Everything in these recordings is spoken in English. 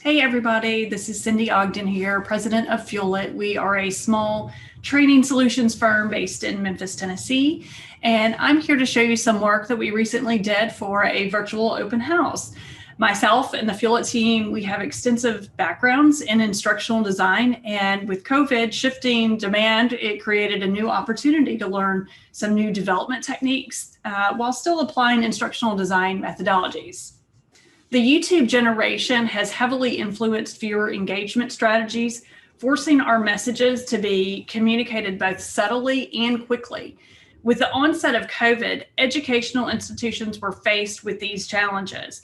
Hey everybody, this is Cindy Ogden here, president of Fuel It. We are a small training solutions firm based in Memphis, Tennessee, and I'm here to show you some work that we recently did for a virtual open house. Myself and the Fuel It team, we have extensive backgrounds in instructional design, and with COVID shifting demand, it created a new opportunity to learn some new development techniques while still applying instructional design methodologies. The YouTube generation has heavily influenced viewer engagement strategies, forcing our messages to be communicated both subtly and quickly. With the onset of COVID, educational institutions were faced with these challenges.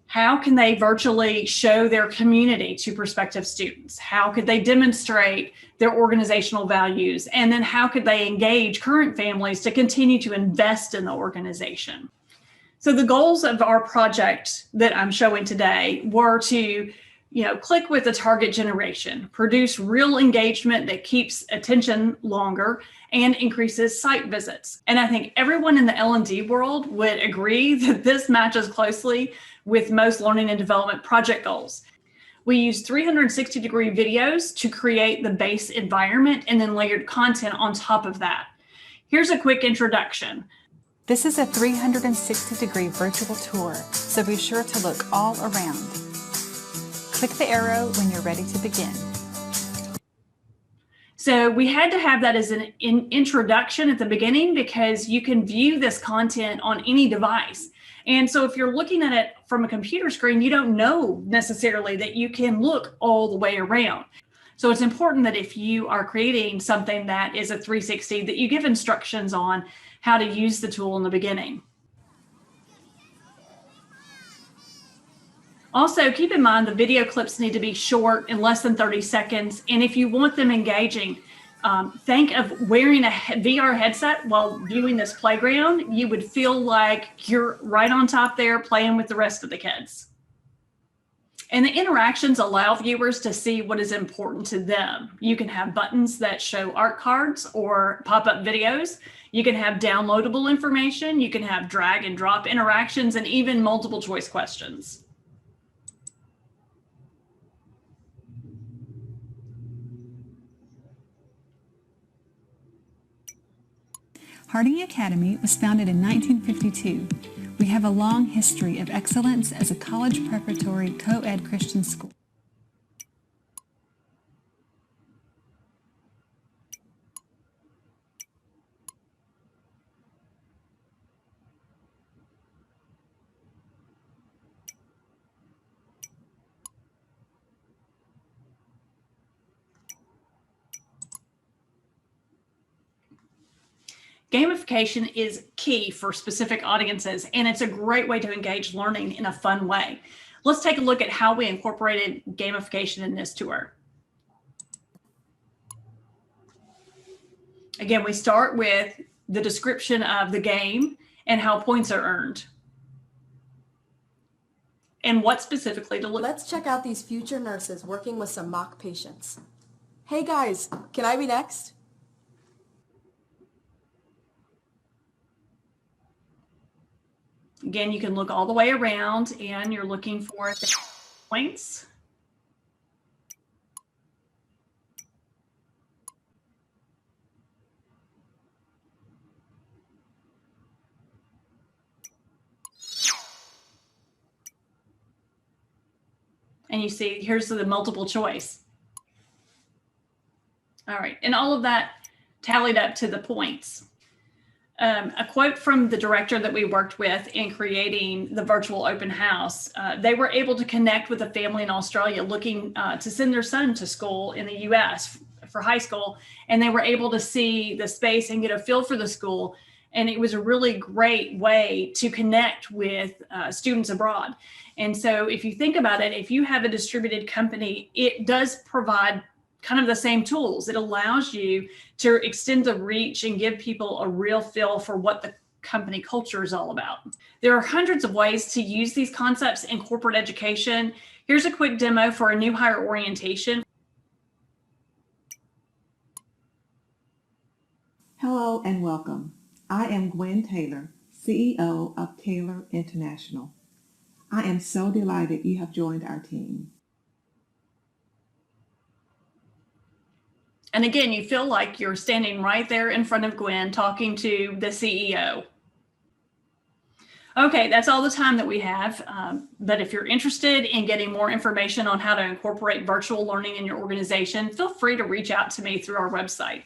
How can they virtually show their community to prospective students? How could they demonstrate their organizational values? And then how could they engage current families to continue to invest in the organization? So the goals of our project that I'm showing today were to, click with the target generation, produce real engagement that keeps attention longer and increases site visits. And I think everyone in the L&D world would agree that this matches closely with most learning and development project goals. We used 360-degree videos to create the base environment and then layered content on top of that. Here's a quick introduction. This is a 360-degree virtual tour, so be sure to look all around. Click the arrow when you're ready to begin. So we had to have that as an introduction at the beginning because you can view this content on any device. And so if you're looking at it from a computer screen, you don't know necessarily that you can look all the way around. So it's important that if you are creating something that is a 360, that you give instructions on how to use the tool in the beginning. Also, keep in mind the video clips need to be short in less than 30 seconds. And if you want them engaging, think of wearing a VR headset while viewing this playground. You would feel like you're right on top there playing with the rest of the kids. And the interactions allow viewers to see what is important to them. You can have buttons that show art cards or pop-up videos. You can have downloadable information. You can have drag and drop interactions and even multiple choice questions. Harding Academy was founded in 1952. We have a long history of excellence as a college preparatory co-ed Christian school. Gamification is key for specific audiences, and it's a great way to engage learning in a fun way. Let's take a look at how we incorporated gamification in this tour. Again, we start with the description of the game and how points are earned, and what specifically to look. Let's check out these future nurses working with some mock patients. Hey guys, can I be next? Again, you can look all the way around and you're looking for the points. And you see, here's the multiple choice. All right, and all of that tallied up to the points. A quote from the director that we worked with in creating the virtual open house. They were able to connect with a family in Australia looking to send their son to school in the US for high school. And they were able to see the space and get a feel for the school. And it was a really great way to connect with students abroad. And so if you think about it, if you have a distributed company, it does provide kind of the same tools. It allows you to extend the reach and give people a real feel for what the company culture is all about. There are hundreds of ways to use these concepts in corporate education. Here's a quick demo for a new hire orientation. Hello and welcome. I am Gwen Taylor, CEO of Taylor International. I am so delighted you have joined our team. And again, you feel like you're standing right there in front of Gwen talking to the CEO. Okay, that's all the time that we have. But if you're interested in getting more information on how to incorporate virtual learning in your organization, feel free to reach out to me through our website.